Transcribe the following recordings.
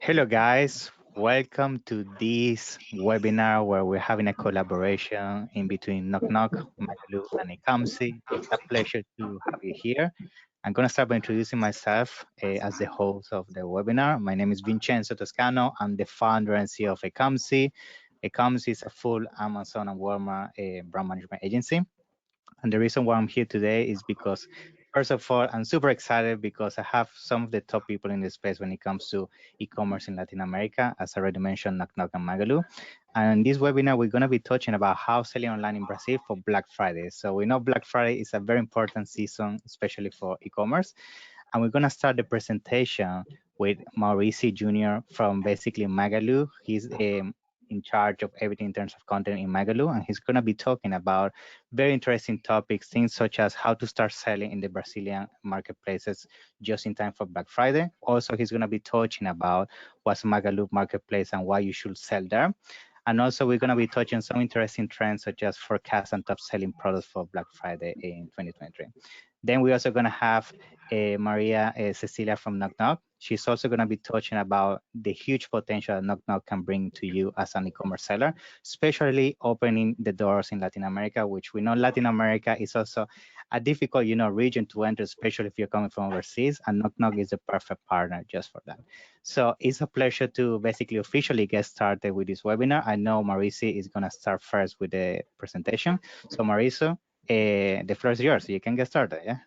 Hello, guys. Welcome to this webinar where we're having a collaboration in between Knock Knock, Magalu, and Ecamsi. It's a pleasure to have you here. I'm going to start by introducing myself as the host of the webinar. My name is Vincenzo Toscano. I'm the founder and CEO of Ecamsi. Ecamsi is a full Amazon and Walmart brand management agency. And the reason why I'm here today is because, first of all, I'm super excited because I have some of the top people in this space when it comes to e-commerce in Latin America, as I already mentioned, Knock Knock and Magalu. And in this webinar, we're going to be touching about how selling online in Brazil for Black Friday. So we know Black Friday is a very important season, especially for e-commerce. And we're going to start the presentation with Mauricio Jr. from basically Magalu. He's in charge of everything in terms of content in Magalu, and he's going to be talking about very interesting topics, things such as how to start selling in the Brazilian marketplaces just in time for Black Friday. Also, he's going to be touching about what's Magalu marketplace and why you should sell there. And also, we're going to be touching some interesting trends such as forecast and top selling products for Black Friday in 2023. Then we're also going to have Maria Cecilia from Knock Knock. She's also going to be touching about the huge potential that Knock Knock can bring to you as an e-commerce seller, especially opening the doors in Latin America, which we know Latin America is also a difficult, region to enter, especially if you're coming from overseas, and Knock Knock is the perfect partner just for that. So it's a pleasure to basically officially get started with this webinar. I know Mauricio is going to start first with the presentation. So Mauricio, the floor is yours. You can get started, yeah?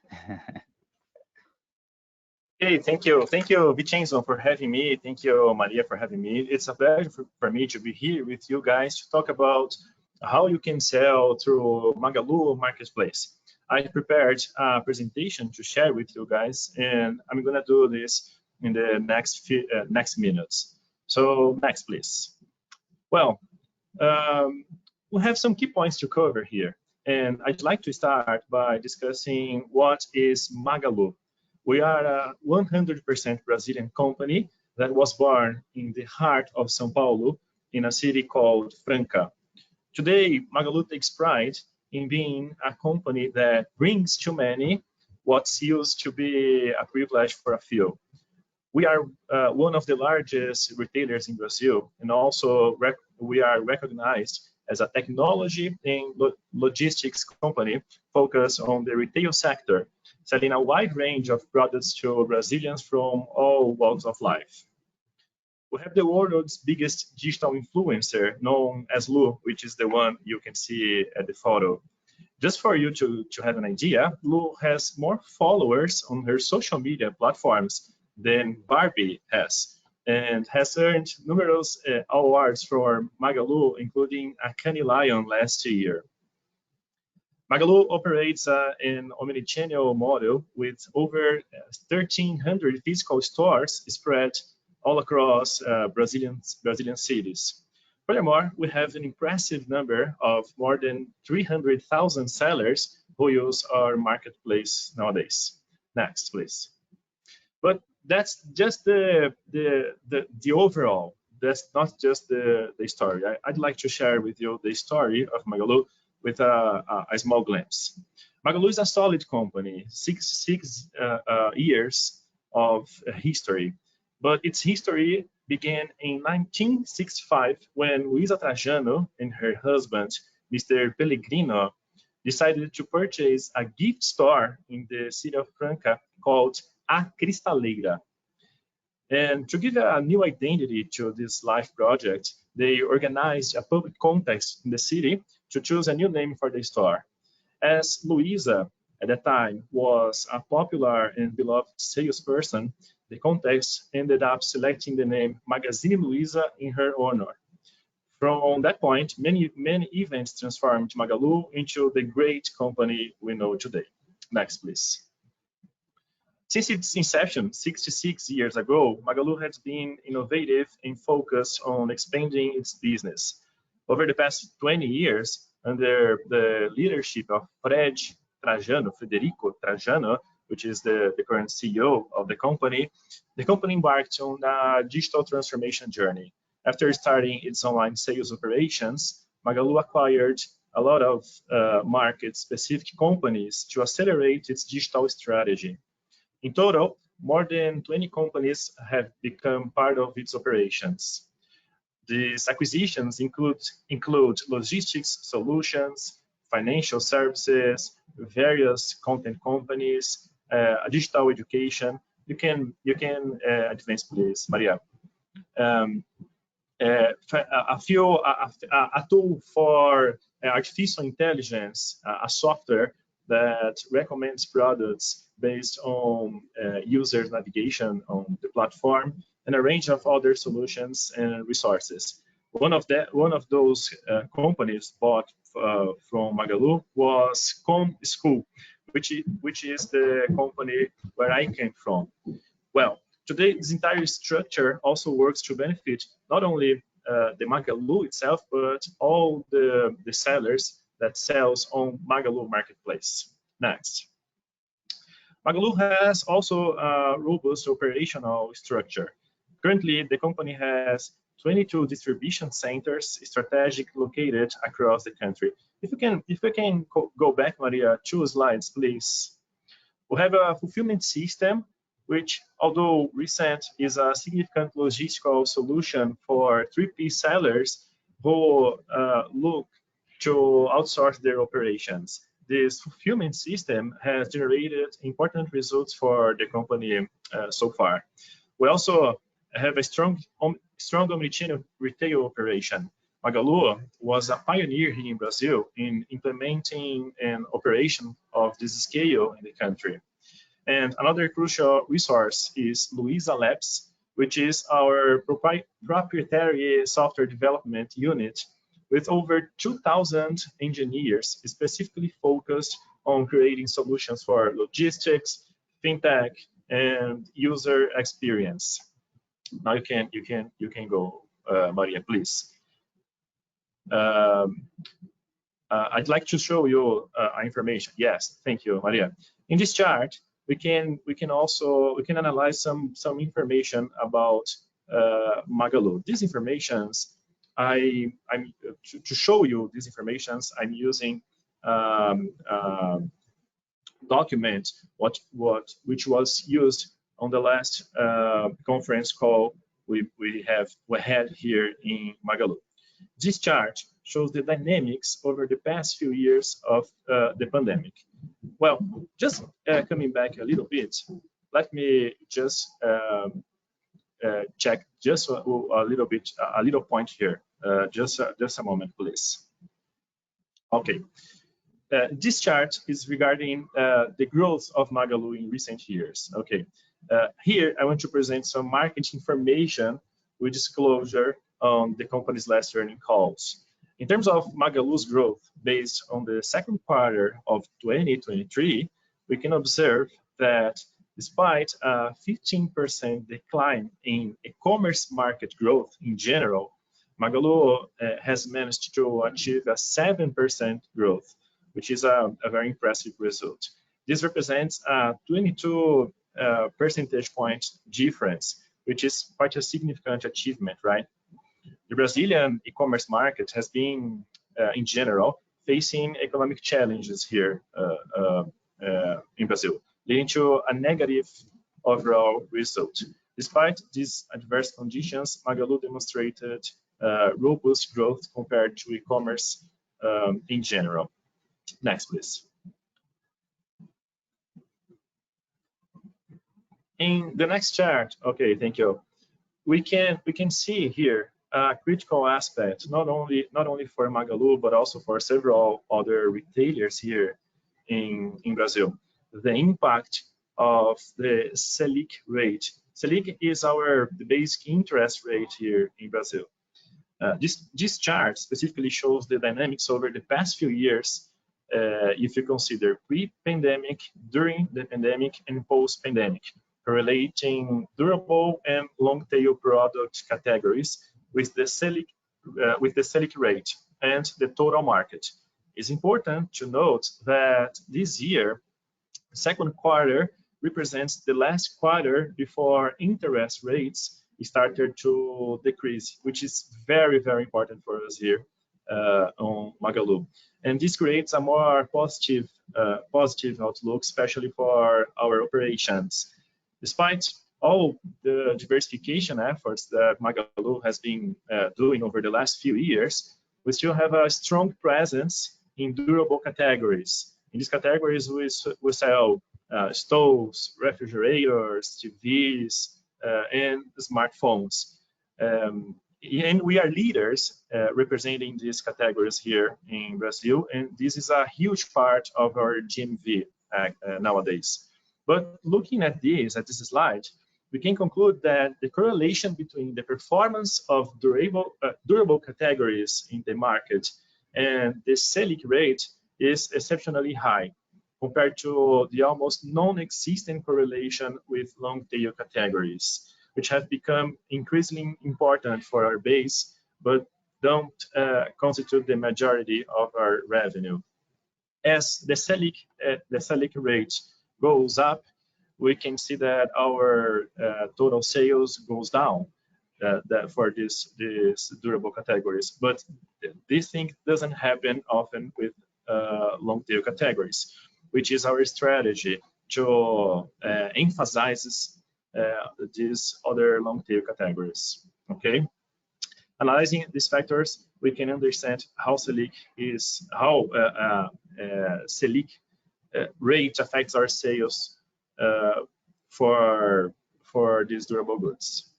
Hey, thank you, Vincenzo, for having me. Thank you, Maria, for having me. It's a pleasure for me to be here with you guys to talk about how you can sell through Magalu Marketplace. I prepared a presentation to share with you guys, and I'm gonna do this in the next minutes. So next, please. Well, we have some key points to cover here, and I'd like to start by discussing what is Magalu. We are a 100% Brazilian company that was born in the heart of São Paulo in a city called Franca. Today, Magalu takes pride in being a company that brings to many what used to be a privilege for a few. We are one of the largest retailers in Brazil, and also we are recognized as a technology and logistics company focused on the retail sector, selling a wide range of products to Brazilians from all walks of life. We have the world's biggest digital influencer, known as Lu, which is the one you can see at the photo. Just for you to have an idea, Lu has more followers on her social media platforms than Barbie has, and has earned numerous awards for Magalu, including a Cannes Lion last year. Magalu operates an omnichannel model with over 1,300 physical stores spread all across Brazilian cities. Furthermore, we have an impressive number of more than 300,000 sellers who use our marketplace nowadays. Next, please. But that's just the overall. That's not just the story. I'd like to share with you the story of Magalu with a small glimpse. Magalu is a solid company, six years of history, but its history began in 1965 when Luisa Trajano and her husband, Mr. Pellegrino, decided to purchase a gift store in the city of Franca called A Cristaleira. And to give a new identity to this life project, they organized a public contest in the city to choose a new name for the store. As Luisa, at that time, was a popular and beloved salesperson, the contest ended up selecting the name Magazine Luiza in her honor. From that point, many events transformed Magalu into the great company we know today. Next, please. Since its inception 66 years ago, Magalu has been innovative and focused on expanding its business. Over the past 20 years, under the leadership of Federico Trajano, which is the current CEO of the company embarked on a digital transformation journey. After starting its online sales operations, Magalu acquired a lot of market-specific companies to accelerate its digital strategy. In total, more than 20 companies have become part of its operations. These acquisitions include logistics solutions, financial services, various content companies, digital education. You can advance, please, Maria. Um, a tool for artificial intelligence, a software that recommends products based on user navigation on the platform, and a range of other solutions and resources. One of those companies bought from Magalu was Com School, which is the company where I came from. Well, today, this entire structure also works to benefit not only the Magalu itself, but all the sellers that sells on Magalu Marketplace. Next. Magalu has also a robust operational structure. Currently, the company has 22 distribution centers strategic located across the country. If you can go back, Maria, 2 slides, please. We have a fulfillment system, which, although recent, is a significant logistical solution for 3P sellers who look to outsource their operations. This fulfillment system has generated important results for the company so far. We also have a strong omnichannel retail operation. Magalu was a pioneer here in Brazil in implementing an operation of this scale in the country. And another crucial resource is Luiza Labs, which is our proprietary software development unit with over 2,000 engineers specifically focused on creating solutions for logistics, fintech, and user experience. Now you can go, Maria, please. I'd like to show you information. Yes, thank you, Maria. In this chart, we can analyze some information about Magalu. These informations, to show you these informations, I'm using document which was used on the last conference call we had here in Magalu. This chart shows the dynamics over the past few years of the pandemic. Well, just coming back a little bit, let me just check just a little point here. Just a moment, please. Okay. This chart is regarding the growth of Magalu in recent years. Okay. Here, I want to present some market information with disclosure on the company's last earnings calls. In terms of Magalu's growth based on the second quarter of 2023, we can observe that despite a 15% decline in e-commerce market growth in general, Magalu has managed to achieve a 7% growth, which is a very impressive result. This represents a 22 percentage point difference, which is quite a significant achievement, right? The Brazilian e-commerce market has been, in general, facing economic challenges here in Brazil, leading to a negative overall result. Despite these adverse conditions, Magalu demonstrated robust growth compared to e-commerce in general. Next, please. In the next chart, okay, thank you. We can see here a critical aspect, not only for Magalu, but also for several other retailers here in Brazil. The impact of the Selic rate. Selic is the basic interest rate here in Brazil. This chart specifically shows the dynamics over the past few years if you consider pre-pandemic, during the pandemic, and post-pandemic, correlating durable and long-tail product categories with the Selic rate and the total market. It's important to note that this year, second quarter represents the last quarter before interest rates started to decrease, which is very, very important for us here on Magalu. And this creates a more positive outlook, especially for our operations. Despite all the diversification efforts that Magalu has been doing over the last few years, we still have a strong presence in durable categories. In these categories, we sell stoves, refrigerators, TVs, and smartphones. And we are leaders representing these categories here in Brazil, and this is a huge part of our GMV nowadays. But looking at this slide, we can conclude that the correlation between the performance of durable categories in the market and the Selic rate is exceptionally high compared to the almost non-existent correlation with long-tail categories, which have become increasingly important for our base, but don't constitute the majority of our revenue. As the Selic rate goes up, we can see that our total sales goes down for these durable categories. But this thing doesn't happen often with long-tail categories, which is our strategy to emphasize these other long-tail categories. Okay. Analyzing these factors, we can understand how Selic rate affects our sales for these durable goods.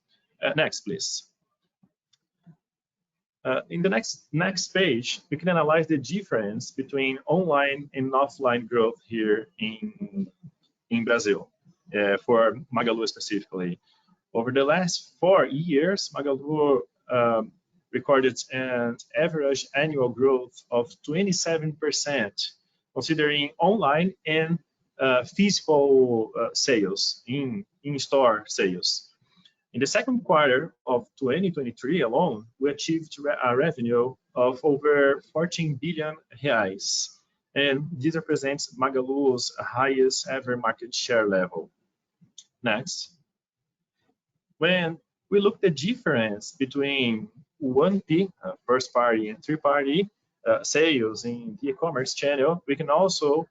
Next, please. In the next page, we can analyze the difference between online and offline growth here in Brazil, for Magalu specifically. Over the last 4 years, Magalu recorded an average annual growth of 27%, considering online and physical sales, in-store sales. In the second quarter of 2023 alone, we achieved a revenue of over 14 billion reais, and this represents Magalu's highest ever market share level. Next. When we look at the difference between 1P, first party, and 3P sales in the e-commerce channel, we can also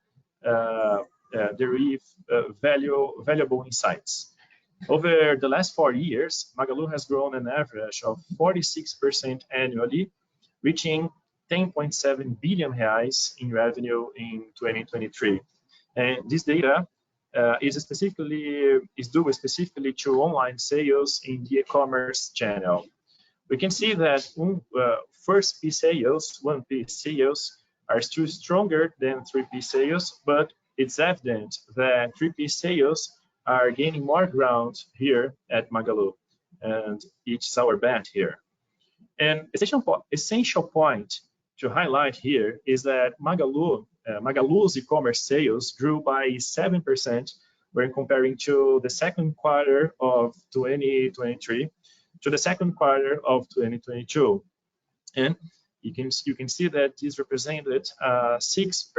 derive valuable insights. Over the last 4 years, Magalu has grown an average of 46% annually, reaching 10.7 billion reais in revenue in 2023. And this data is due specifically to online sales in the e-commerce channel. We can see that first P sales, 1P sales, are still stronger than 3P sales, but it's evident that 3P sales are gaining more ground here at Magalu, and it's our bet here. An essential point to highlight here is that Magalu's e-commerce sales grew by 7% when comparing to the second quarter of 2023 to the second quarter of 2022. And you can see that this represented a 6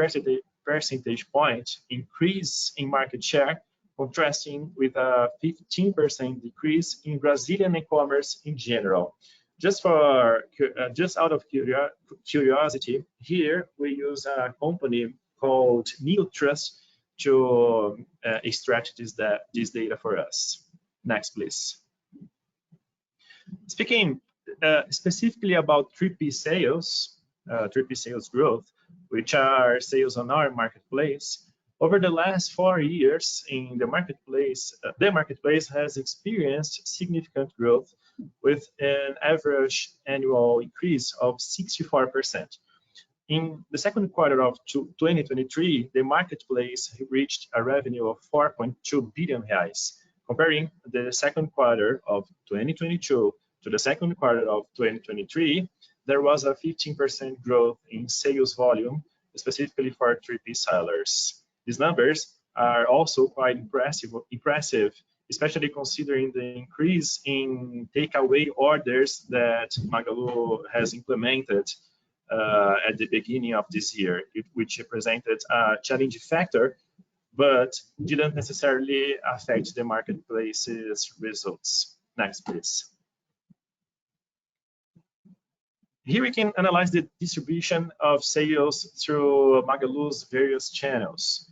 percentage point increase in market share, contrasting with a 15% decrease in Brazilian e-commerce in general. Just out of curiosity, here we use a company called nocnoc to extract this data for us. Next, please. Speaking specifically about 3P sales growth, which are sales on our marketplace, over the last 4 years in the marketplace has experienced significant growth with an average annual increase of 64%. In the second quarter of 2023, the marketplace reached a revenue of 4.2 billion reais. Comparing the second quarter of 2022 to the second quarter of 2023, there was a 15% growth in sales volume, specifically for 3P sellers. These numbers are also quite impressive, especially considering the increase in takeaway orders that Magalu has implemented at the beginning of this year, which represented a challenging factor, but didn't necessarily affect the marketplace's results. Next, please. Here we can analyze the distribution of sales through Magalu's various channels.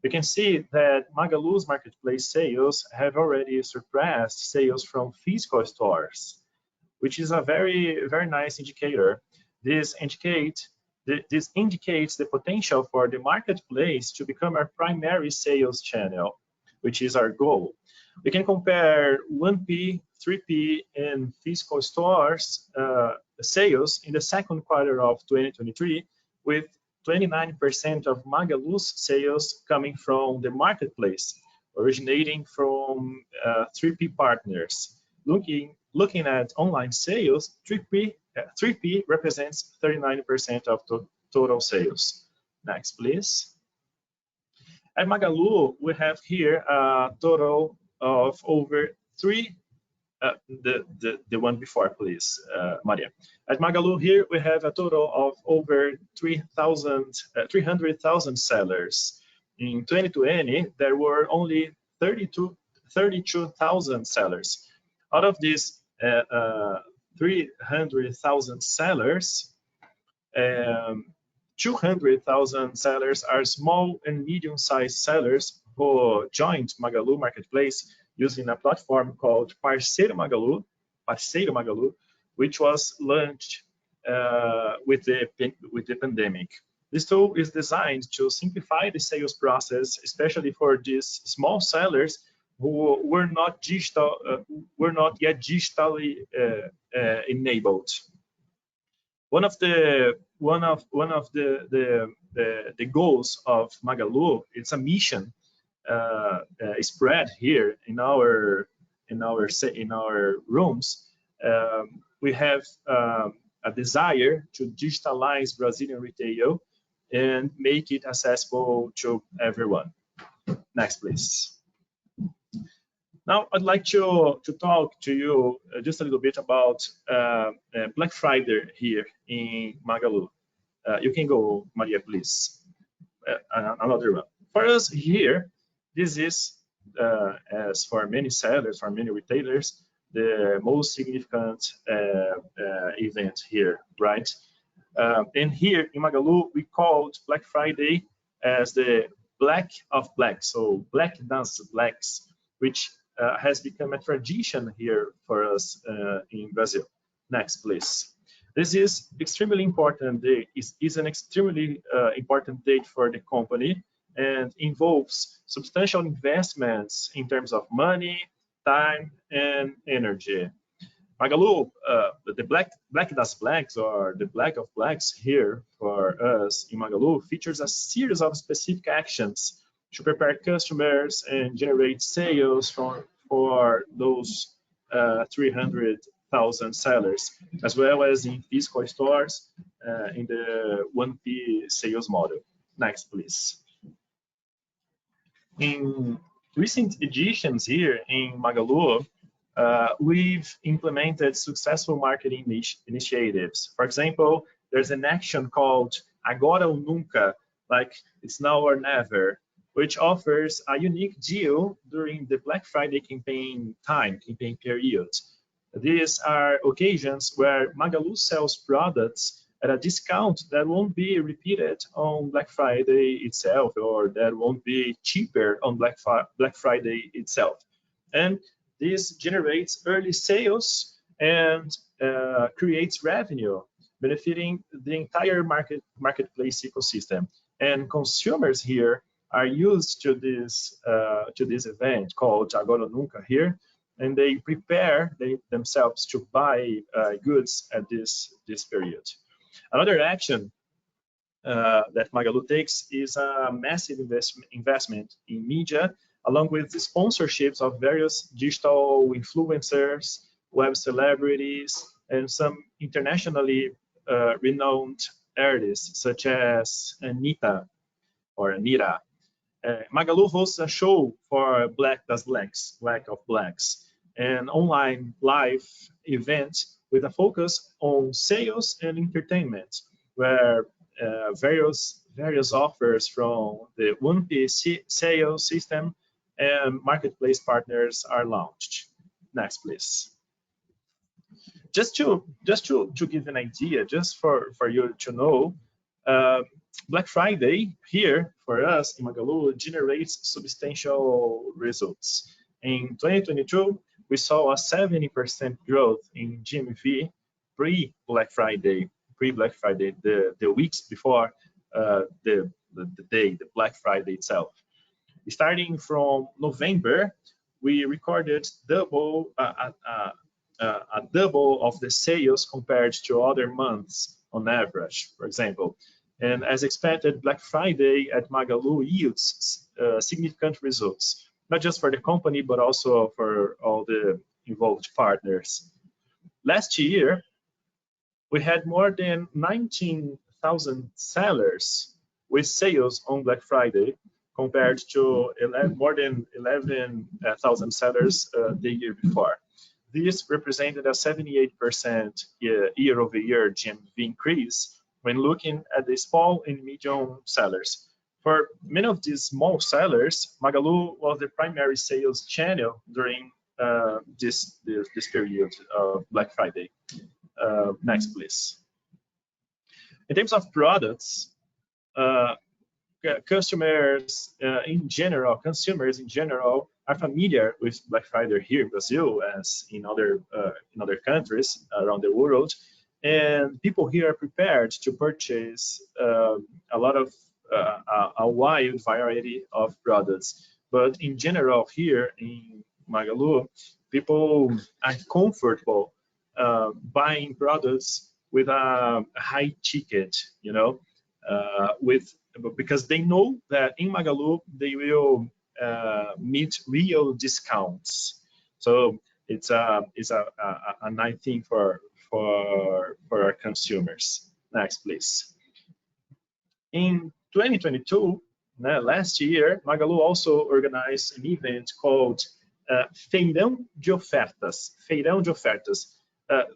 We can see that Magalu's marketplace sales have already surpassed sales from physical stores, which is a very nice indicator. This indicates the potential for the marketplace to become our primary sales channel, which is our goal. We can compare 1P, 3P, and physical stores sales in the second quarter of 2023 with 29% of Magalu's sales coming from the marketplace, originating from 3P partners. Looking at online sales, 3P represents 39% of total sales. Next, please. At Magalu, we have here a total of over the one before, please, Maria. At Magalu here, we have a total of over 300,000 sellers. In 2020, there were only 32,000 sellers. Out of these 300,000 sellers, 200,000 sellers are small and medium-sized sellers who joined Magalu Marketplace using a platform called Parceiro Magalu, which was launched with the pandemic. This tool is designed to simplify the sales process, especially for these small sellers who were not yet digitally enabled. One of the goals of Magalu, it's a mission spread here in our rooms. We have a desire to digitalize Brazilian retail and make it accessible to everyone. Next, please. Now, I'd like to talk to you just a little bit about Black Friday here in Magalu. You can go, Maria, please. Another one. For us here, this is, as for many sellers, for many retailers, the most significant event here, right? And here in Magalu, we called Black Friday as the Black of Blacks, so Black das Blacks, which has become a tradition here for us in Brazil. Next, please. This is extremely important. Is an extremely important date for the company and involves substantial investments in terms of money, time, and energy. Magalu, the Black das Blacks, or the Black of Blacks here for us in Magalu, features a series of specific actions to prepare customers and generate sales for those 300,000 sellers, as well as in physical stores in the 1P sales model. Next, please. In recent editions here in Magalu, we've implemented successful marketing initiatives. For example, there's an action called Agora ou Nunca, like it's now or never, which offers a unique deal during the Black Friday campaign period. These are occasions where Magalu sells products at a discount that won't be repeated on Black Friday itself, or that won't be cheaper on Black Friday itself. And this generates early sales and creates revenue, benefiting the entire marketplace ecosystem. And consumers here are used to this event called Agora ou Nunca here, and they prepare themselves to buy goods at this period. Another action that Magalu takes is a massive investment in media, along with the sponsorships of various digital influencers, web celebrities, and some internationally renowned artists such as Anita. Magalu hosts a show for Black das Blacks, Black of Blacks, an online live event with a focus on sales and entertainment, where various offers from the 1P sales system and marketplace partners are launched. Next, please. Just to give an idea, just for you to know, Black Friday here for us in Magalu generates substantial results. In 2022, we saw a 70% growth in GMV pre-Black Friday, the weeks before the day, the Black Friday itself. Starting from November, we recorded a double of the sales compared to other months on average, for example. And as expected, Black Friday at Magalu yields significant results, not just for the company, but also for all the involved partners. Last year, we had more than 19,000 sellers with sales on Black Friday compared to more than 11,000 sellers the year before. This represented a 78% year-over-year GMV increase when looking at the small and medium sellers. For many of these small sellers, Magalu was the primary sales channel during this period of Black Friday. Next, please. In terms of products, consumers in general are familiar with Black Friday here in Brazil, as in other countries around the world, and people here are prepared to purchase a wide variety of products. But in general, here in Magalu, people are comfortable buying products with a high ticket, because they know that in Magalu they will meet real discounts. So it's a nice thing for our consumers. Next, please. In 2022, last year, Magalu also organized an event called Feirão de Ofertas. Feirão de Ofertas.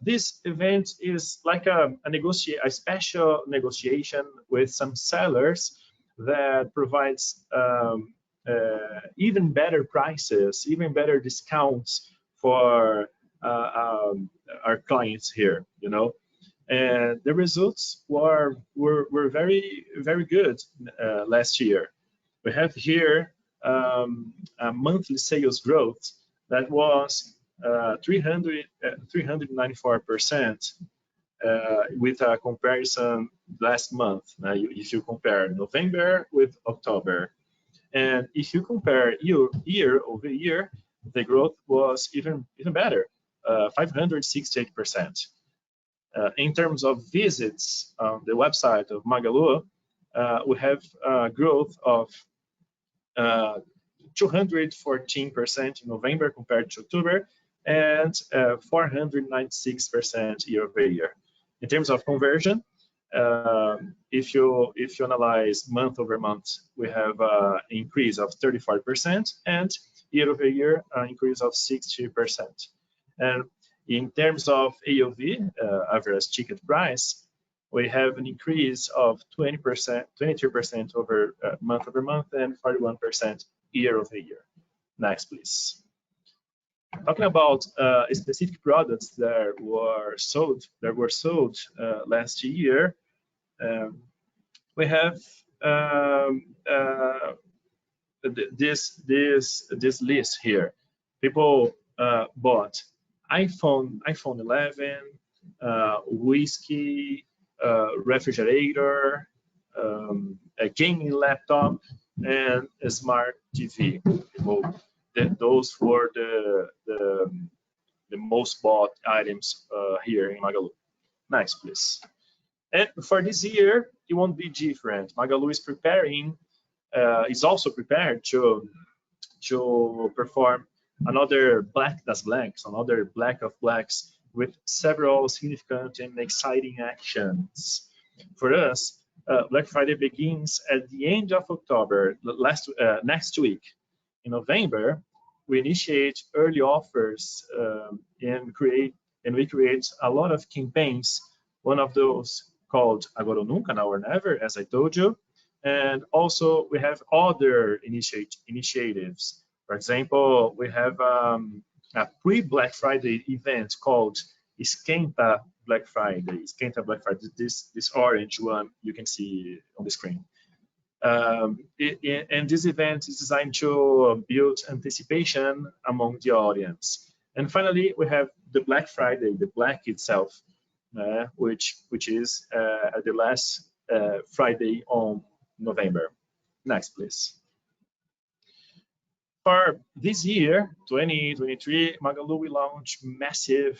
This event is like a special negotiation with some sellers that provides even better prices, even better discounts for our clients here, And the results were very, very good last year. We have here a monthly sales growth that was 394% with a comparison last month. Now, if you compare November with October, and if you compare year over year, the growth was even better, 568%. In terms of visits on the website of Magalu, we have a growth of 214% in November compared to October, and 496% year over year. In terms of conversion, if you analyze month over month, we have an increase of 34%, and year over year, an increase of 60%. And in terms of AOV, average ticket price, we have an increase of 22% over month, and 41% year over year. Next, please. Talking about specific products that were sold last year, we have this list here. People bought iPhone 11, whiskey, refrigerator, a gaming laptop, and a smart TV. Those were the most bought items here in Magalu. Next, please. And for this year, it won't be different. Magalu is also prepared to perform another Black das Blacks, another Black of Blacks, with several significant and exciting actions. For us, Black Friday begins at the end of October, next week. In November, we initiate early offers and we create a lot of campaigns. One of those called Agora ou Nunca, Now or Never, as I told you. And also we have other initiatives. For example, we have a pre-Black Friday event called Esquenta Black Friday, Esquenta Black Friday, this orange one you can see on the screen. And this event is designed to build anticipation among the audience. And finally, we have the Black Friday, the Black itself, which is the last Friday on November. Next, please. For this year, 2023, Magalu will launch massive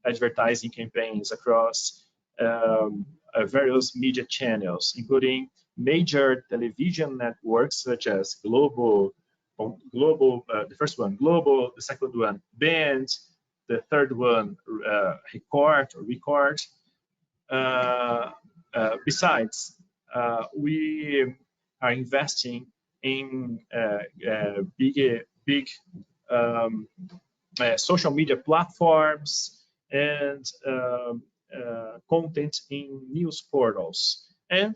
advertising campaigns across various media channels, including major television networks such as the first one, Global, the second one, Band, the third one, Record. Besides, we are investing in big social media platforms and content in news portals. And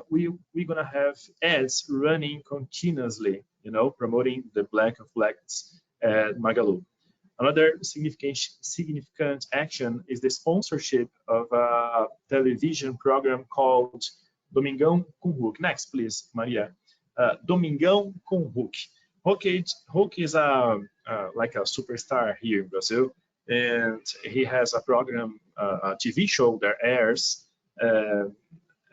we're gonna have ads running continuously, promoting the Black of Blacks at Magalu. Another significant action is the sponsorship of a television program called Domingão com Hulk. Next, please, Maria. Domingão com Hulk. Hulk is like a superstar here in Brazil, and he has a program, a TV show that airs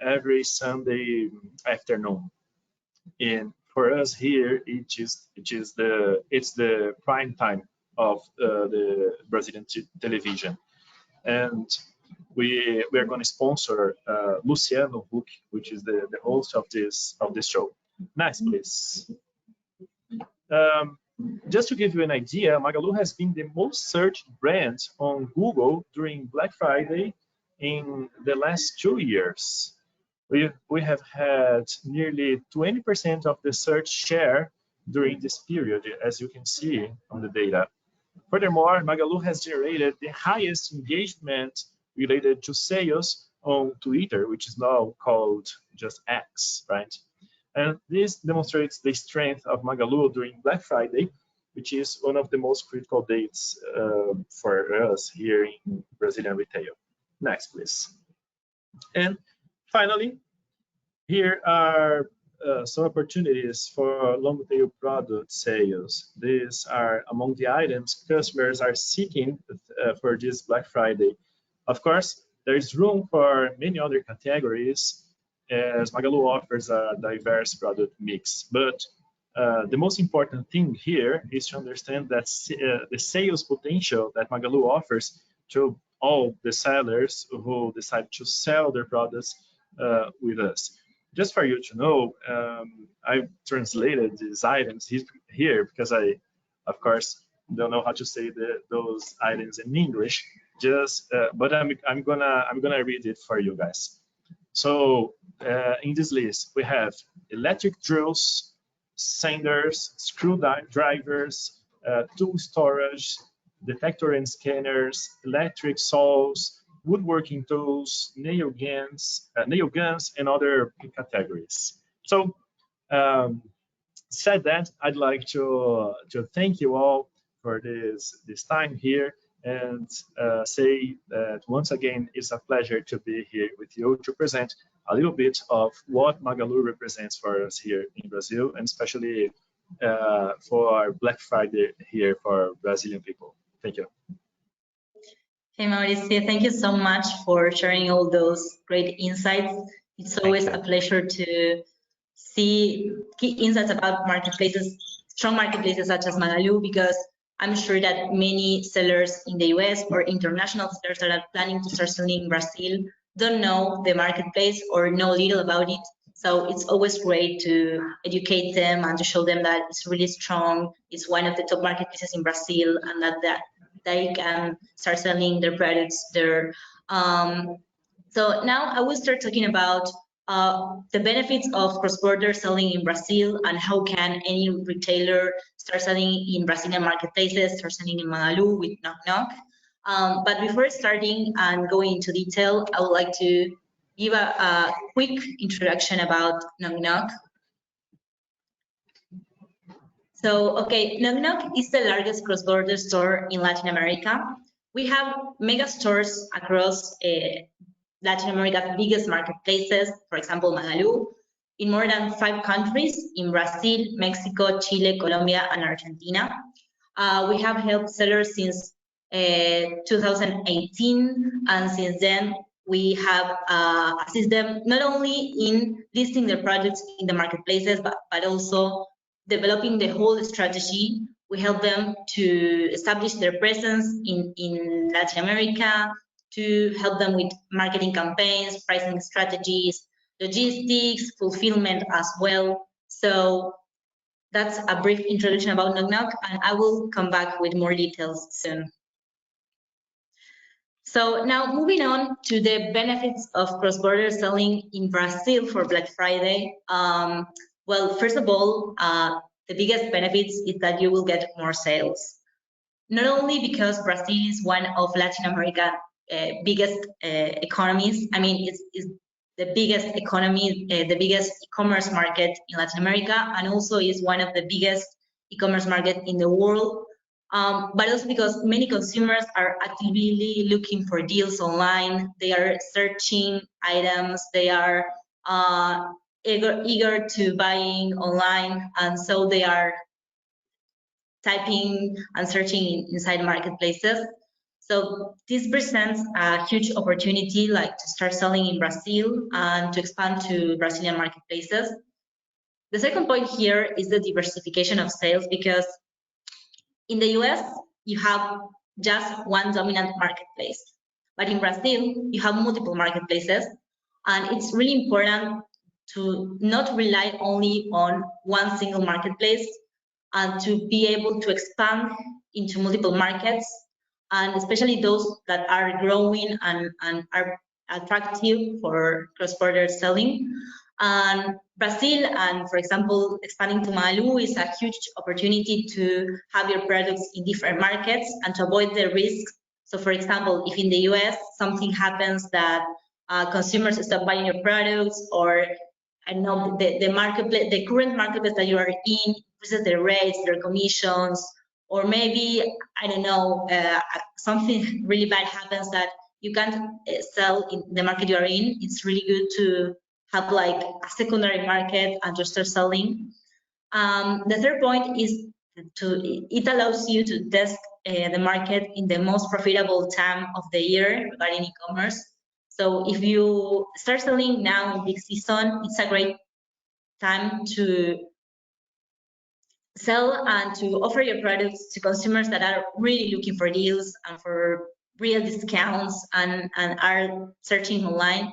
every Sunday afternoon. And for us here, it's the prime time of the Brazilian television, and we are going to sponsor Luciano Huck, which is the host of this show. Next, please. Just to give you an idea, Magalu has been the most searched brand on Google during Black Friday in the last 2 years. We have had nearly 20% of the search share during this period, as you can see on the data. Furthermore, Magalu has generated the highest engagement related to sales on Twitter, which is now called just X, right? And this demonstrates the strength of Magalu during Black Friday, which is one of the most critical dates for us here in Brazilian retail. Next, please. And finally, here are some opportunities for long tail product sales. These are among the items customers are seeking for this Black Friday. Of course, there is room for many other categories as Magalu offers a diverse product mix. But the most important thing here is to understand that the sales potential that Magalu offers to all the sellers who decide to sell their products with us. Just for you to know, I translated these items here because I, of course, don't know how to say those items in English. But I'm gonna read it for you guys. So in this list, we have electric drills, sanders, screwdrivers, tool storage, detector and scanners, electric saws, woodworking tools, nail guns, and other categories. So, said that, I'd like to thank you all for this time here and say that once again, it's a pleasure to be here with you to present a little bit of what Magalu represents for us here in Brazil, and especially for Black Friday here for Brazilian people. Thank you. Hey, Mauricio, thank you so much for sharing all those great insights. It's always a pleasure to see key insights about marketplaces, strong marketplaces such as Magalu, because I'm sure that many sellers in the US or international sellers that are planning to start selling in Brazil don't know the marketplace or know little about it. So it's always great to educate them and to show them that it's really strong. It's one of the top marketplaces in Brazil, and that they can start selling their products there. So now I will start talking about the benefits of cross-border selling in Brazil and how can any retailer start selling in Brazilian marketplaces, start selling in Magalu with nocnoc. But before starting and going into detail, I would like to give a quick introduction about nocnoc. So, okay, nocnoc is the largest cross-border store in Latin America. We have mega stores across Latin America's biggest marketplaces, for example, Magalu, in more than 5 countries, in Brazil, Mexico, Chile, Colombia, and Argentina. We have helped sellers since 2018, and since then, we have assisted them not only in listing their products in the marketplaces, but also developing the whole strategy. We help them to establish their presence in Latin America, to help them with marketing campaigns, pricing strategies, logistics, fulfillment as well. So that's a brief introduction about Knock Knock, and I will come back with more details soon. So now moving on to the benefits of cross-border selling in Brazil for Black Friday. Well, first of all, the biggest benefits is that you will get more sales. Not only because Brazil is one of Latin America's biggest economies. I mean, it's the biggest economy, the biggest e-commerce market in Latin America, and also is one of the biggest e-commerce market in the world. But also because many consumers are actively looking for deals online. They are searching items. They are eager to buying online, and so they are typing and searching inside marketplaces. So this presents a huge opportunity, like to start selling in Brazil and to expand to Brazilian marketplaces. The second point here is the diversification of sales, because in the US, you have just one dominant marketplace. But in Brazil, you have multiple marketplaces. And it's really important to not rely only on one single marketplace, and to be able to expand into multiple markets, and especially those that are growing and are attractive for cross-border selling. And Brazil, and for example, expanding to Magalu is a huge opportunity to have your products in different markets and to avoid the risks. So for example, if in the US something happens that consumers stop buying your products, or I know the marketplace, the current marketplace that you are in increases their rates, their commissions, or maybe, I don't know, something really bad happens that you can't sell in the market you are in, it's really good to have like a secondary market and to start selling. The third point is it allows you to test the market in the most profitable time of the year regarding e-commerce. So if you start selling now in peak season, it's a great time to sell and to offer your products to consumers that are really looking for deals and for real discounts and are searching online.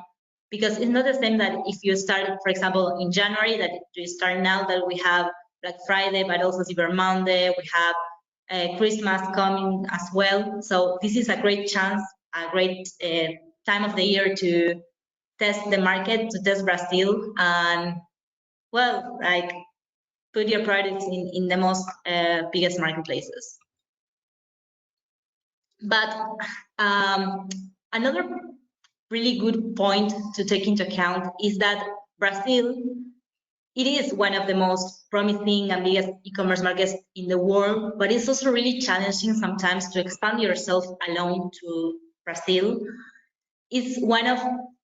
Because it's not the same that if you start, for example, in January, that you start now that we have Black Friday, but also Cyber Monday, we have Christmas coming as well. So this is a great chance, a great time of the year to test the market, to test Brazil, and well, like put your products in the most biggest marketplaces. But another really good point to take into account is that Brazil, it is one of the most promising and biggest e-commerce markets in the world, but it's also really challenging sometimes to expand yourself alone to Brazil. It's one of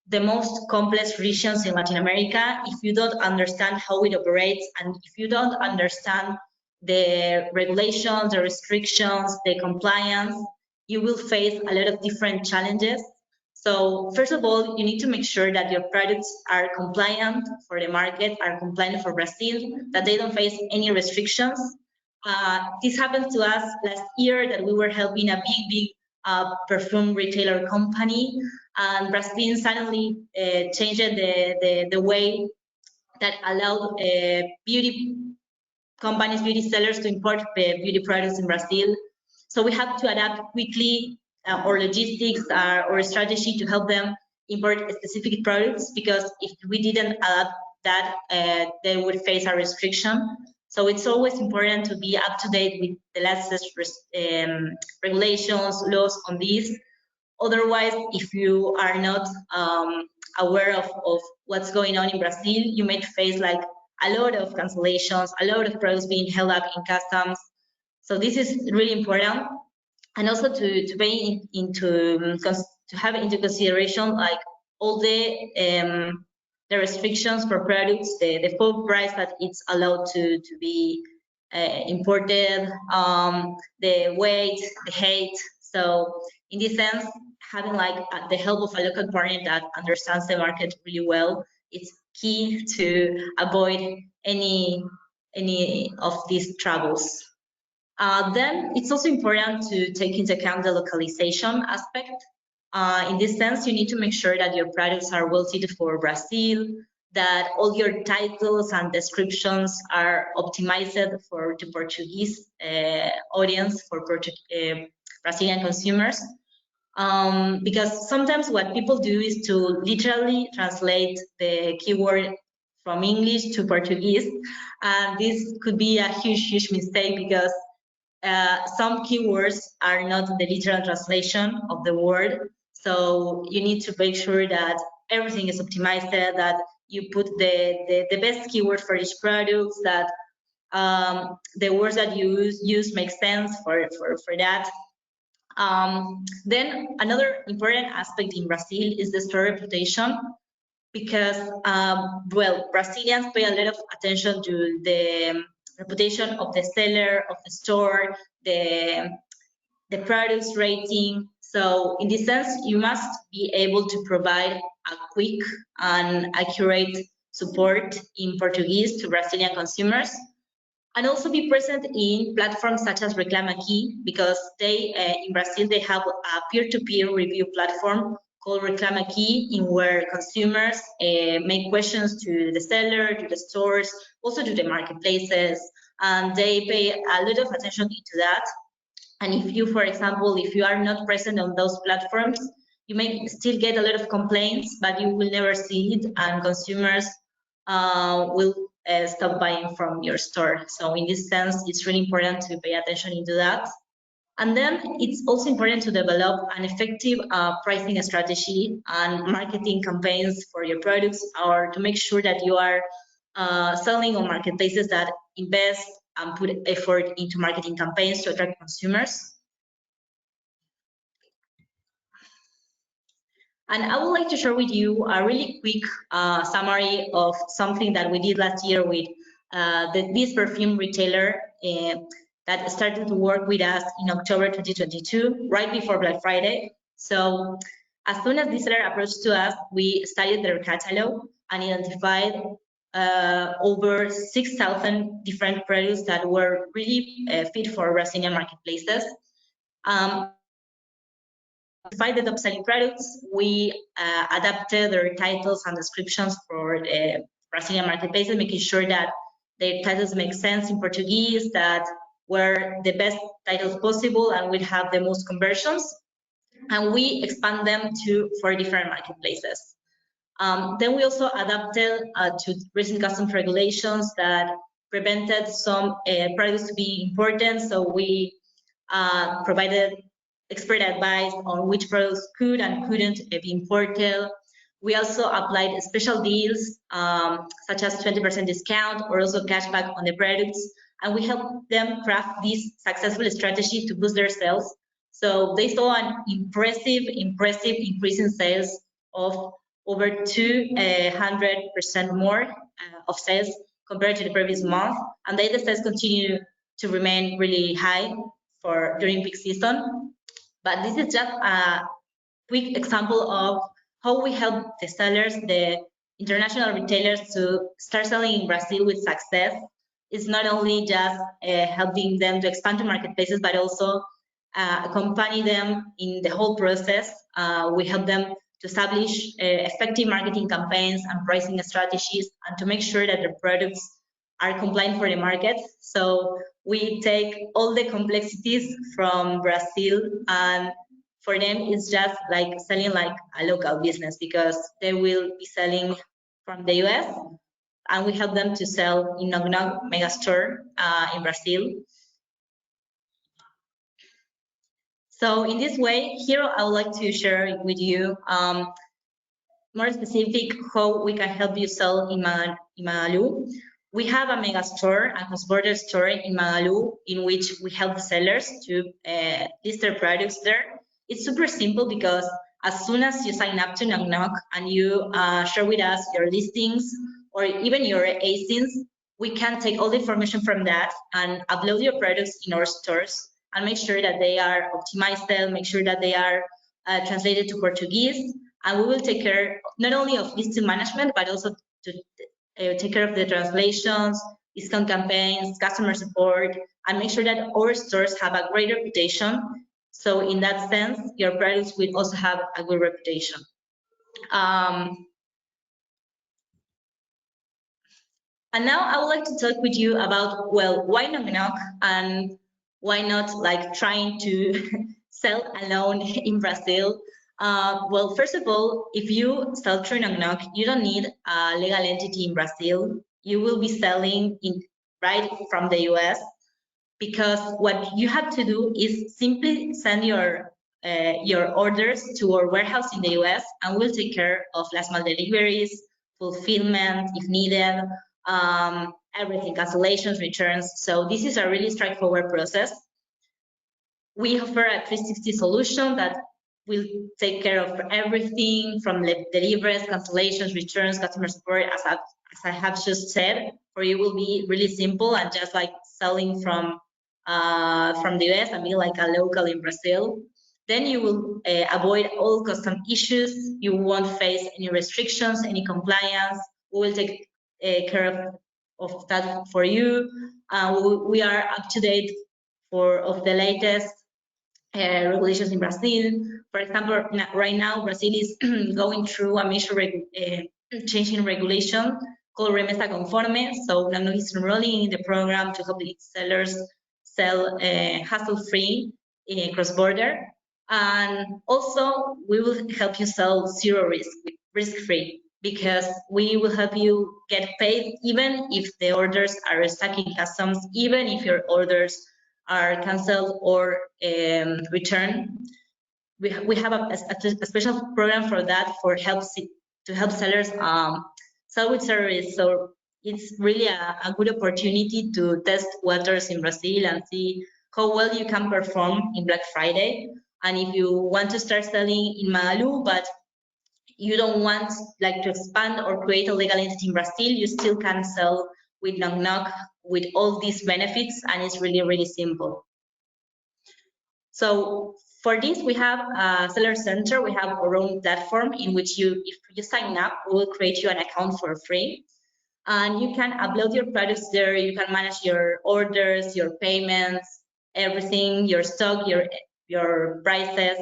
the most complex regions in Latin America. If you don't understand how it operates, and if you don't understand the regulations, the restrictions, the compliance, you will face a lot of different challenges. So first of all, you need to make sure that your products are compliant for the market, are compliant for Brazil, that they don't face any restrictions. This happened to us last year, that we were helping a big perfume retailer company, and Brazil suddenly changed the way that allowed beauty companies, beauty sellers to import beauty products in Brazil. So we had to adapt quickly our logistics, our strategy to help them import specific products, because if we didn't adapt that, they would face a restriction. So it's always important to be up to date with the latest regulations, laws on this. Otherwise, if you are not aware of what's going on in Brazil, you may face like a lot of cancellations, a lot of products being held up in customs. So this is really important. and also to pay to have into consideration like all the restrictions for products, the full price that it's allowed to be imported, the weight, the height. So in this sense, having like the help of a local partner that understands the market really well, it's key to avoid any of these troubles. Then it's also important to take into account the localization aspect. In this sense, you need to make sure that your products are well suited for Brazil, that all your titles and descriptions are optimized for the Portuguese audience, for Brazilian consumers. Because sometimes what people do is to literally translate the keyword from English to Portuguese, and this could be a huge mistake because some keywords are not the literal translation of the word. So you need to make sure that everything is optimized, that you put the best keyword for each product, that the words that you use make sense for that. Then another important aspect in Brazil is the store reputation, because well, Brazilians pay a lot of attention to the reputation of the seller, of the store, the product's rating. So in this sense, you must be able to provide a quick and accurate support in Portuguese to Brazilian consumers, and also be present in platforms such as Reclame Aqui, because they in Brazil they have a peer-to-peer review platform called Reclame Aqui, in where consumers make questions to the seller, to the stores, also to the marketplaces, and they pay a lot of attention into that. And if you, for example, if you are not present on those platforms, you may still get a lot of complaints, but you will never see it, and consumers will stop buying from your store. So in this sense, it's really important to pay attention into that. And then it's also important to develop an effective pricing strategy and marketing campaigns for your products, or to make sure that you are selling on marketplaces that invest and put effort into marketing campaigns to attract consumers. And I would like to share with you a really quick summary of something that we did last year with this perfume retailer that started to work with us in October 2022, right before Black Friday. So as soon as this seller approached to us, we studied their catalog and identified over 6,000 different products that were really fit for Brazilian marketplaces. Identified the top-selling products, we adapted their titles and descriptions for the Brazilian marketplaces, making sure that their titles make sense in Portuguese, that were the best titles possible and would have the most conversions. And we expand them to 4 different marketplaces. Then we also adapted to recent customs regulations that prevented some products to be imported. So we provided expert advice on which products could and couldn't be imported. We also applied special deals, such as 20% discount or also cashback on the products. And we helped them craft this successful strategy to boost their sales. So they saw an impressive increase in sales of over 200% more of sales compared to the previous month. And the sales continue to remain really high during peak season. But this is just a quick example of how we help the sellers, the international retailers, to start selling in Brazil with success. It's not only just helping them to expand to marketplaces, but also accompany them in the whole process. We help them to establish effective marketing campaigns and pricing strategies, and to make sure that their products are compliant for the market. So we take all the complexities from Brazil, and for them it's just like selling like a local business, because they will be selling from the US, and we help them to sell in nocnoc mega store in Brazil. So in this way, here I would like to share with you more specific how we can help you sell in Magalu. We have a mega store, a cross-border store in Magalu, in which we help sellers to list their products there. It's super simple because as soon as you sign up to nocnoc and you share with us your listings or even your ASINs, we can take all the information from that and upload your products in our stores and make sure that they are optimized, make sure that they are translated to Portuguese, and we will take care not only of listing management, but also to take care of the translations, discount campaigns, customer support, and make sure that our stores have a great reputation. So in that sense, your products will also have a good reputation. And now I would like to talk with you about, well, why nocnoc and why not like trying to sell alone in Brazil? Well, first of all, if you sell through nocnoc, you don't need a legal entity in Brazil. You will be selling in right from the US, because what you have to do is simply send your orders to our warehouse in the US, and we'll take care of last mile deliveries, fulfillment if needed, everything, cancellations, returns. So this is a really straightforward process. We offer a 360 solution that will take care of everything from deliveries, cancellations, returns, customer support. As I have just said, for you will be really simple and just like selling from the US and be like a local in Brazil. Then you will avoid all custom issues. You won't face any restrictions, any compliance. We will take care of that for you. We are up to date of the latest regulations in Brazil. For example, right now Brazil is going through a major change in regulation called Remessa Conforme. So nocnoc is enrolling in the program to help its sellers sell hassle-free cross-border. And also, we will help you sell zero risk, risk-free, because we will help you get paid even if the orders are stuck in customs, even if your orders are canceled or returned. We have a special program for that, to help sellers sell with service. So it's really a good opportunity to test waters in Brazil and see how well you can perform in Black Friday. And if you want to start selling in Magalu, but you don't want like to expand or create a legal entity in Brazil, you still can sell with nocnoc with all these benefits, and it's really, really simple. So for this, we have a seller center. We have our own platform in which if you sign up, we will create you an account for free. And you can upload your products there. You can manage your orders, your payments, everything, your stock, your prices.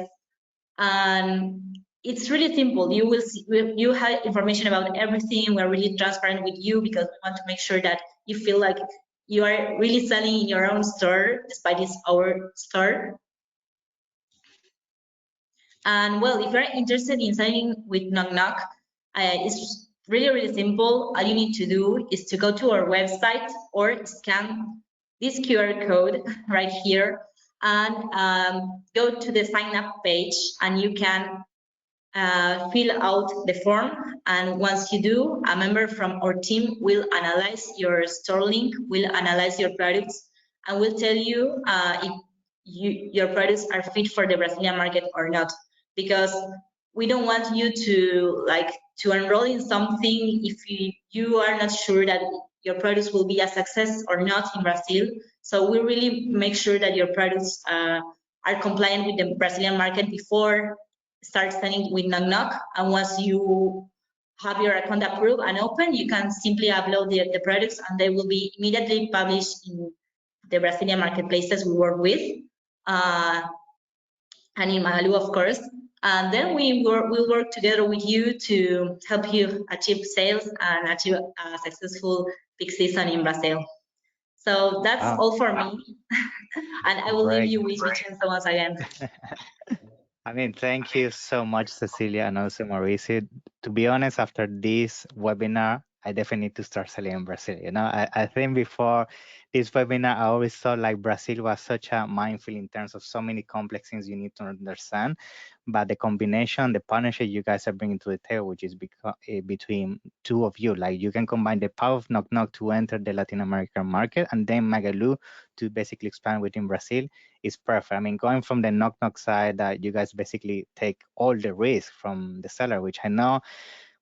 And it's really simple. You will see, you have information about everything. We're really transparent with you because we want to make sure that you feel like you are really selling in your own store, despite it's our store. And well, if you're interested in signing with nocnoc, it's really, really simple. All you need to do is to go to our website or scan this QR code right here and go to the sign up page, and you can fill out the form. And once you do, a member from our team will analyze your store link, will analyze your products, and will tell you if your products are fit for the Brazilian market or not. Because we don't want you to enroll in something if you are not sure that your products will be a success or not in Brazil. So we really make sure that your products are compliant with the Brazilian market before start selling with nocnoc. And once you have your account approved and open, you can simply upload the products, and they will be immediately published in the Brazilian marketplaces we work with, and in Magalu, of course. And then we'll work together with you to help you achieve sales and achieve a successful peak season in Brazil. So that's all for me. And I will leave you with Vincenzo once again. I mean, thank you so much, Cecilia, and also Mauricio. To be honest, after this webinar, I definitely need to start selling in Brazil. You know, I think before this webinar, I always thought like Brazil was such a minefield in terms of so many complex things you need to understand. But the combination, the partnership you guys are bringing to the table, which is between two of you, like you can combine the power of Knock Knock to enter the Latin American market, and then Magalu to basically expand within Brazil is perfect. I mean, going from the Knock Knock side, that you guys basically take all the risk from the seller, which I know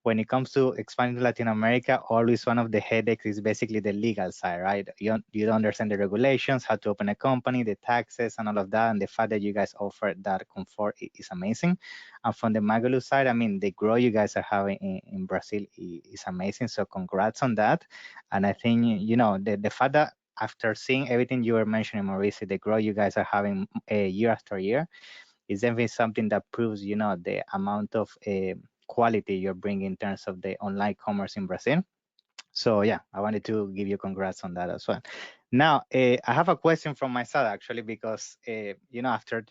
when it comes to expanding to Latin America, always one of the headaches is basically the legal side, right? You don't understand the regulations, how to open a company, the taxes, and all of that. And the fact that you guys offer that comfort is amazing. And from the Magalu side, I mean, the growth you guys are having in Brazil is amazing. So congrats on that. And I think, you know, the fact that after seeing everything you were mentioning, Mauricio, the growth you guys are having year after year, is definitely something that proves, you know, the amount of quality you're bringing in terms of the online commerce in Brazil. So yeah, I wanted to give you congrats on that as well. Now, I have a question from my side actually, because you know, after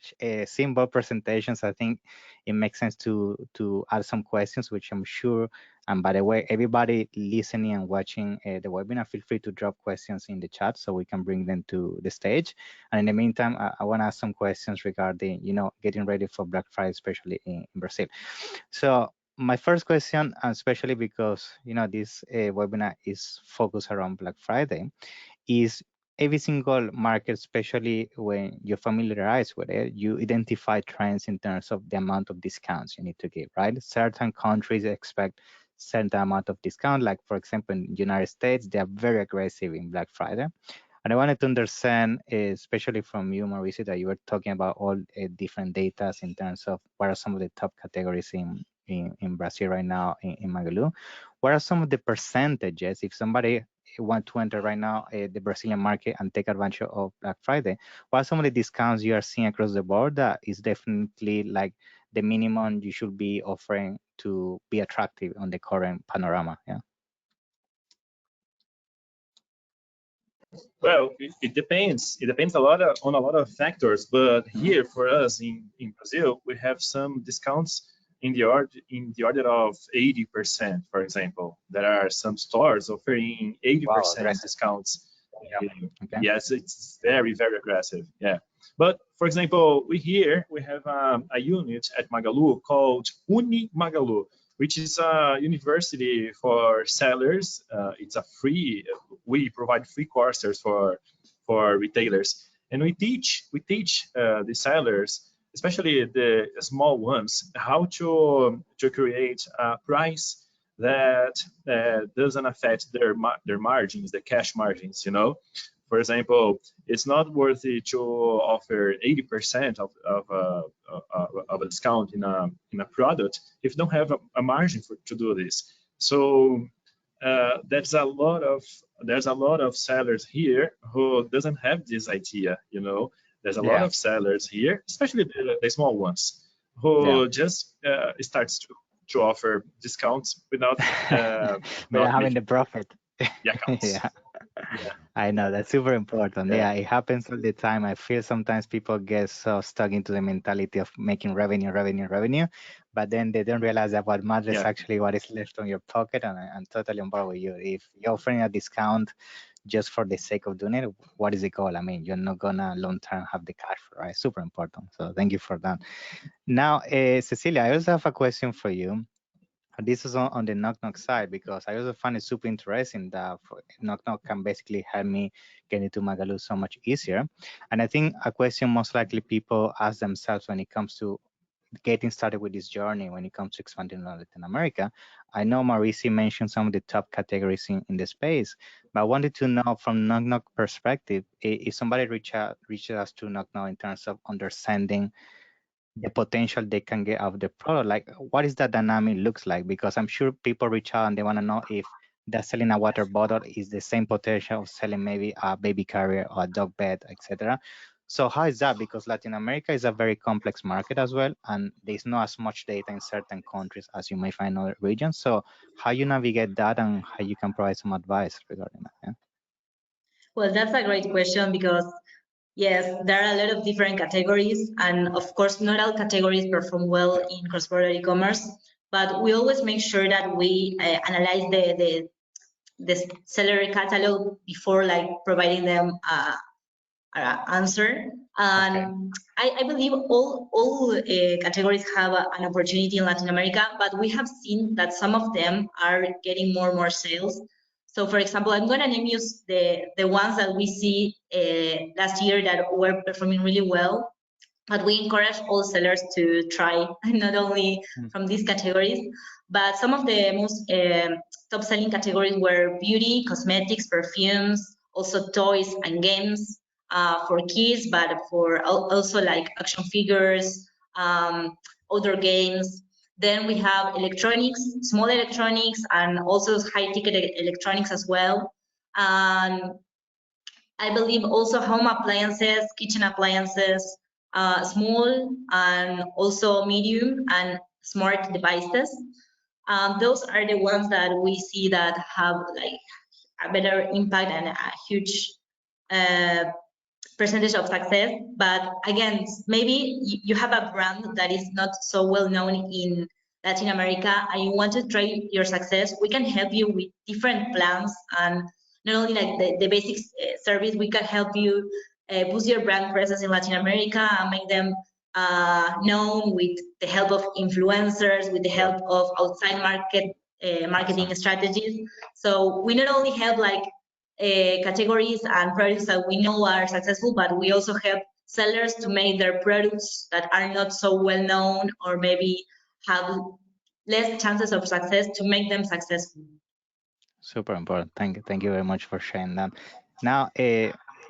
seeing both presentations, I think it makes sense to add some questions, which I'm sure. And by the way, everybody listening and watching the webinar, feel free to drop questions in the chat so we can bring them to the stage. And in the meantime, I want to ask some questions regarding, you know, getting ready for Black Friday, especially in Brazil. So my first question, especially because, you know, this webinar is focused around Black Friday, is every single market, especially when you're familiarized with it, you identify trends in terms of the amount of discounts you need to give, right? Certain countries expect certain amount of discount, like for example, in the United States, they are very aggressive in Black Friday. And I wanted to understand, especially from you, Mauricio, that you were talking about all different data in terms of what are some of the top categories in Brazil right now in Magalu. What are some of the percentages if somebody want to enter right now the Brazilian market and take advantage of Black Friday? What are some of the discounts you are seeing across the board that is definitely like the minimum you should be offering to be attractive on the current panorama? Yeah. Well, it depends. It depends a lot on a lot of factors. But here for us in Brazil, we have some discounts in the order of 80%, for example. There are some stores offering 80% discounts. Yeah. Okay. Yes, it's very, very aggressive. Yeah. But for example, we have a unit at Magalu called Uni Magalu, which is a university for sellers. It's a free. We provide free courses for retailers, and we teach the sellers, especially the small ones, how to create a price that doesn't affect their margins, the cash margins. You know, for example, it's not worth it to offer 80% of a discount in a product if you don't have a margin to do this. So there's a lot of sellers here who doesn't have this idea. You know, there's a lot of sellers here, especially the small ones, who just starts to offer discounts without without having the profit. Yeah, Yeah. I know that's super important. Yeah, it happens all the time. I feel sometimes people get so stuck into the mentality of making revenue, but then they don't realize that what matters is actually what is left on your pocket. And I'm totally on board with you. If you're offering a discount just for the sake of doing it, what is the goal? I mean, you're not gonna long term have the cash flow, right? Super important. So thank you for that. Now, Cecilia, I also have a question for you. This is on the Knock Knock side, because I also find it super interesting that Knock Knock can basically help me get into Magalu so much easier. And I think a question most likely people ask themselves when it comes to getting started with this journey, when it comes to expanding in Latin America. I know Mauricio mentioned some of the top categories in the space, but I wanted to know from Knock Knock perspective, if somebody reaches us to Knock Knock in terms of understanding the potential they can get out of the product, like what is that dynamic looks like? Because I'm sure people reach out and they want to know if they're selling a water bottle is the same potential of selling maybe a baby carrier or a dog bed, etc. So how is that? Because Latin America is a very complex market as well, and there's not as much data in certain countries as you may find in other regions. So how you navigate that and how you can provide some advice regarding that? Yeah? Well, that's a great question, because yes, there are a lot of different categories, and of course, not all categories perform well in cross-border e-commerce. But we always make sure that we analyze the seller catalog before like providing them answer. And I believe all categories have an opportunity in Latin America, but we have seen that some of them are getting more and more sales. So for example, I'm gonna name you the ones that we see last year that were performing really well. But we encourage all sellers to try not only from these categories, but some of the most top selling categories were beauty, cosmetics, perfumes, also toys and games for kids, but for also like action figures, outdoor games. Then we have electronics, small electronics, and also high ticket electronics as well. And I believe also home appliances, kitchen appliances, small and also medium and smart devices. Those are the ones that we see that have like a better impact and a huge percentage of success. But again, maybe you have a brand that is not so well known in Latin America and you want to try your success, we can help you with different plans, and not only like the basic service, we can help you boost your brand presence in Latin America and make them known with the help of influencers, with the help of outside marketing strategies. So we not only help like categories and products that we know are successful, but we also help sellers to make their products that are not so well known or maybe have less chances of success to make them successful. Super important. Thank you very much for sharing that. Now,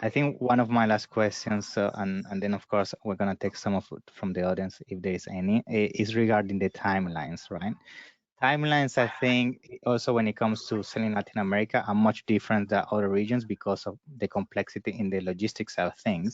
I think one of my last questions, and then of course we're gonna take some of it from the audience if there is any, is regarding the timelines, right? Timelines, I think, also when it comes to selling Latin America, are much different than other regions because of the complexity in the logistics of things.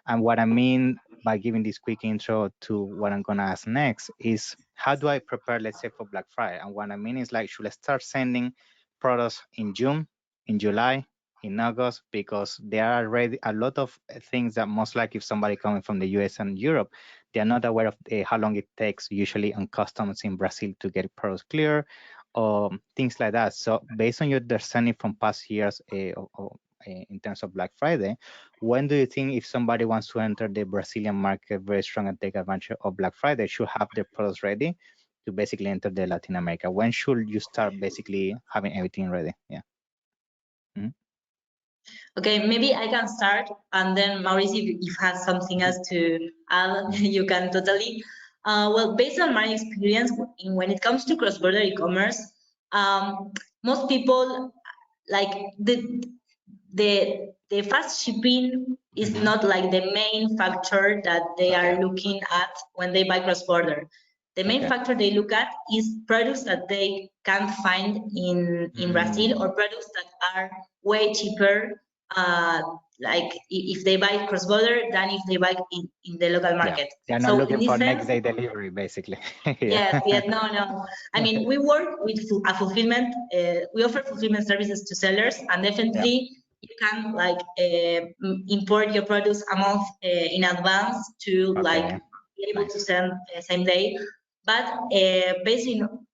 And what I mean by giving this quick intro to what I'm gonna ask next is, how do I prepare, let's say, for Black Friday? And what I mean is, like, should I start sending products in June, in July, in August? Because there are already a lot of things that most likely if somebody coming from the US and Europe, they are not aware of how long it takes usually on customs in Brazil to get products clear, or things like that. So based on your understanding from past years in terms of Black Friday, when do you think if somebody wants to enter the Brazilian market very strong and take advantage of Black Friday should have their products ready to basically enter the Latin America? When should you start basically having everything ready? Yeah. Okay, maybe I can start, and then Mauricio, if you have something else to add, you can totally. Well, based on my experience, when it comes to cross-border e-commerce, most people like the fast shipping is not like the main factor that they are looking at when they buy cross-border. The main factor they look at is products that they can't find in Brazil, or products that are way cheaper, like if they buy cross-border than if they buy in the local market. They're not looking for next day delivery, basically. Yes, no. I mean, we work with a fulfillment. We offer fulfillment services to sellers, and definitely you can like import your products a month in advance to like be able to send same day. But based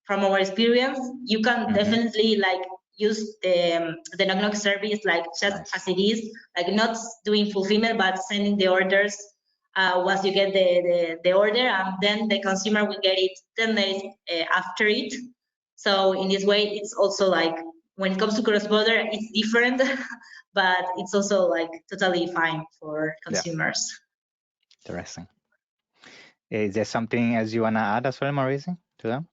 from our experience, you can definitely like use the nocnoc service like just as it is, like not doing fulfillment but sending the orders once you get the order, and then the consumer will get it 10 days after it. So in this way, it's also like when it comes to cross-border, it's different, but it's also like totally fine for consumers. Interesting. Is there something else you wanna add as well, Mauricio, to that?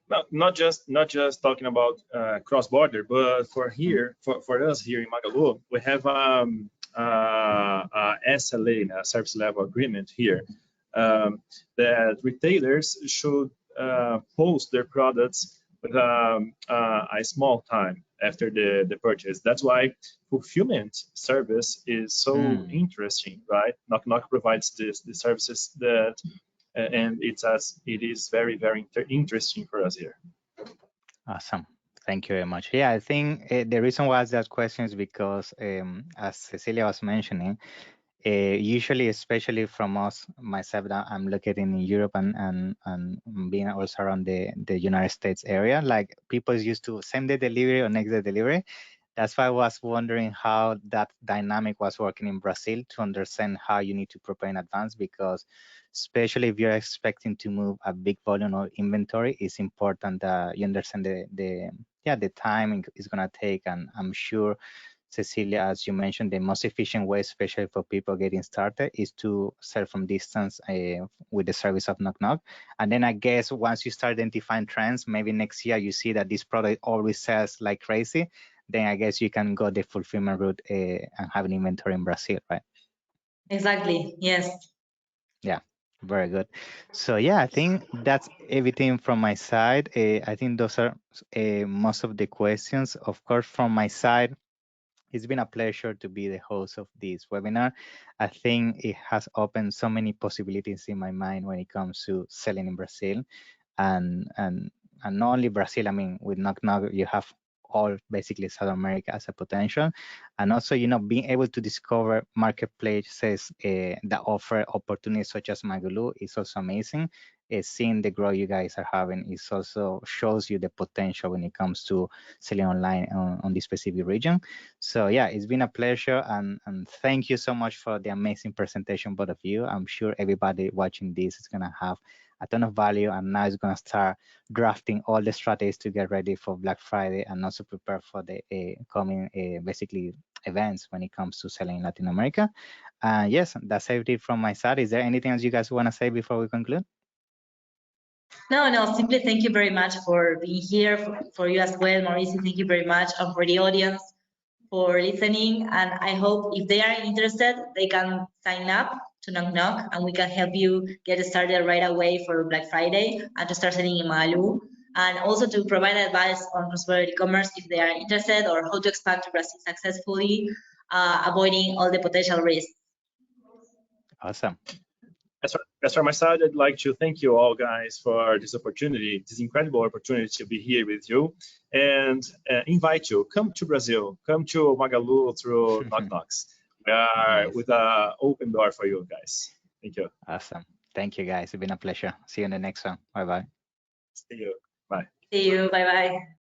Well, not just talking about cross-border, but for us here in Magalu, we have SLA, a service level agreement here, that retailers should post their products with a small time after the purchase. That's why fulfillment service is so interesting, right? Nocnoc provides the services that, and it is very interesting for us here. Awesome. Thank you very much. Yeah, I think the reason why I asked that question is because, as Cecilia was mentioning, Usually, especially from us, myself, that I'm located in Europe and being also around the United States area, like people is used to same day delivery or next day delivery. That's why I was wondering how that dynamic was working in Brazil to understand how you need to prepare in advance, because especially if you're expecting to move a big volume of inventory, it's important that you understand the time it's gonna take. And I'm sure, Cecilia, as you mentioned, the most efficient way, especially for people getting started, is to sell from distance with the service of Knock Knock. And then I guess once you start identifying trends, maybe next year you see that this product always sells like crazy, then I guess you can go the fulfillment route and have an inventory in Brazil, right? Exactly. Yes. Yeah, very good. So yeah, I think that's everything from my side. I think those are most of the questions. Of course, from my side, it's been a pleasure to be the host of this webinar. I think it has opened so many possibilities in my mind when it comes to selling in Brazil. And not only Brazil, I mean, with Knock Knock, you have all basically South America as a potential. And also, being able to discover marketplaces that offer opportunities such as Magalu is also amazing. Seeing the growth you guys are having is also shows you the potential when it comes to selling online on this specific region. So yeah, it's been a pleasure, and thank you so much for the amazing presentation, both of you. I'm sure everybody watching this is gonna have a ton of value, and now it's gonna start drafting all the strategies to get ready for Black Friday and also prepare for the coming basically events when it comes to selling in Latin America. Yes, that's everything from my side. Is there anything else you guys want to say before we conclude? No, simply thank you very much for being here, for you as well, Mauricio, thank you very much, and for the audience for listening. And I hope if they are interested, they can sign up to Knock Knock, and we can help you get started right away for Black Friday and to start selling in Magalu. And also to provide advice on cross-border e-commerce if they are interested, or how to expand to Brazil successfully, avoiding all the potential risks. Awesome. As for my side, I'd like to thank you all guys for this opportunity, this incredible opportunity to be here with you, and invite you, come to Brazil, come to Magalu through Knock Knocks. We are Nice. with an open door for you guys. Thank you. Awesome. Thank you, guys. It's been a pleasure. See you in the next one. Bye-bye. See you. Bye. See you. Bye-bye.